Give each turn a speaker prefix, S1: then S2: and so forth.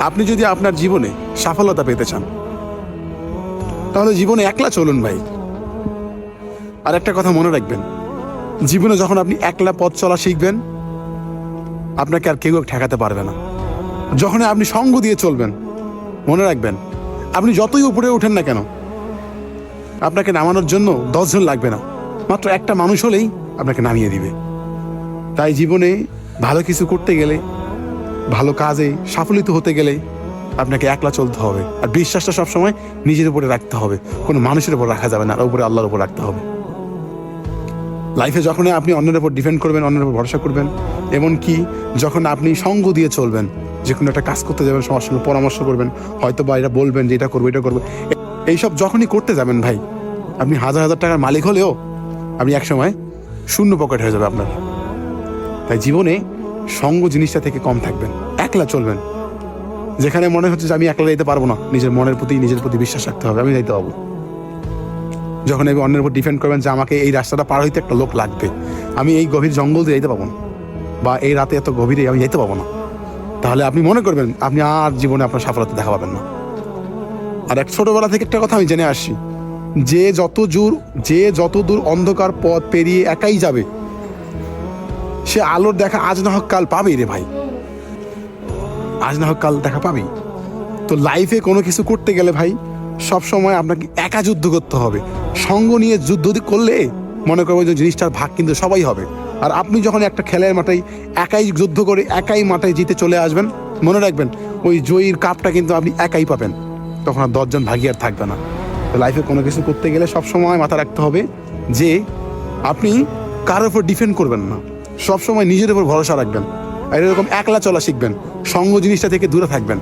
S1: আপনি যদি আপনার জীবনে সফলতা পেতে চান তাহলে জীবনে একলা চলুন ভাই। আর একটা কথা মনে রাখবেন, জীবনে যখন আপনি একলা পথ চলা শিখবেন আপনাকে আর কেউ ঠেকাতে পারবে না। যখন আপনি সঙ্গ দিয়ে চলবেন, মনে রাখবেন আপনি যতই উপরে ওঠেন না কেন আপনাকে নামানোর জন্য 10 জন লাগবে না, মাত্র একটা মানুষ হলেই আপনাকে নামিয়ে দিবে। তাই জীবনে ভালো কিছু করতে গেলে, ভালো কাজে সাফল্য হতে গেলে আপনাকে একলা চলতে হবে। আর বিশ্বাসটা সবসময় নিজের উপরে রাখতে হবে, কোনো মানুষের উপর রাখা যাবে না, আর উপরে আল্লাহর উপর রাখতে হবে। লাইফে যখন আপনি অন্যের উপর ডিপেন্ড করবেন, অন্যের উপর ভরসা করবেন, এমনকি যখন আপনি সঙ্গ দিয়ে চলবেন, যে কোনো একটা কাজ করতে যাবেন সবার সঙ্গে পরামর্শ করবেন, হয়তো বা এটা বলবেন যে এটা করবো এটা করবো, এইসব যখনই করতে যাবেন ভাই, আপনি হাজার হাজার টাকার মালিক হলেও আপনি একসময় শূন্য পকেট হয়ে যাবে আপনার। তাই জীবনে সঙ্গ জিনিসটা থেকে কম থাকবেন, একলা চলবেন। যেখানে মনে হচ্ছে যে আমি একলা যেতে পারবো না, নিজের মনের প্রতি নিজের প্রতি বিশ্বাস রাখতে হবে, আমি যাইতে পারবো। যখন আমি অন্যের উপর ডিপেন্ড করবেন যে আমাকে এই রাস্তাটা পার হইতে একটা লোক লাগবে, আমি এই গভীর জঙ্গল দিয়ে যেতে পারবো না, বা এই রাতে এত গভীরে আমি যেতে পারবো না, তাহলে আপনি মনে করবেন আপনি আর জীবনে আপনার সফলতা দেখা পাবেন না। আর এক ছোটবেলা থেকে একটা কথা আমি জেনে আসছি, যে যত দূর অন্ধকার পথ পেরিয়ে একাই যাবে সে আলোর দেখা আজ না হোক কাল পাবেই রে ভাই, আজ না হোক কাল দেখা পাবেই। তো লাইফে কোনো কিছু করতে গেলে ভাই সব সময় আপনাকে একা যুদ্ধ করতে হবে। সঙ্গ নিয়ে যুদ্ধ করলে মনে করবেন যে জিনিসটার ভাগ কিন্তু সবাই হবে। আর আপনি যখন একটা খেলার মাঠে একাই যুদ্ধ করে একাই মাঠে জিতে চলে আসবেন, মনে রাখবেন ওই জয়ীর কাপটা কিন্তু আপনি একাই পাবেন, তখন আর 10 জন ভাগী আর থাকবে না। তো লাইফে কোনো কিছু করতে গেলে সবসময় মাথা রাখতে হবে যে আপনি কারোর উপর ডিপেন্ড করবেন না, সবসময় নিজের উপর ভরসা রাখবেন। আর এরকম একলা চলা শিখবেন, সঙ্গ জিনিসটা থেকে দূরে থাকবেন।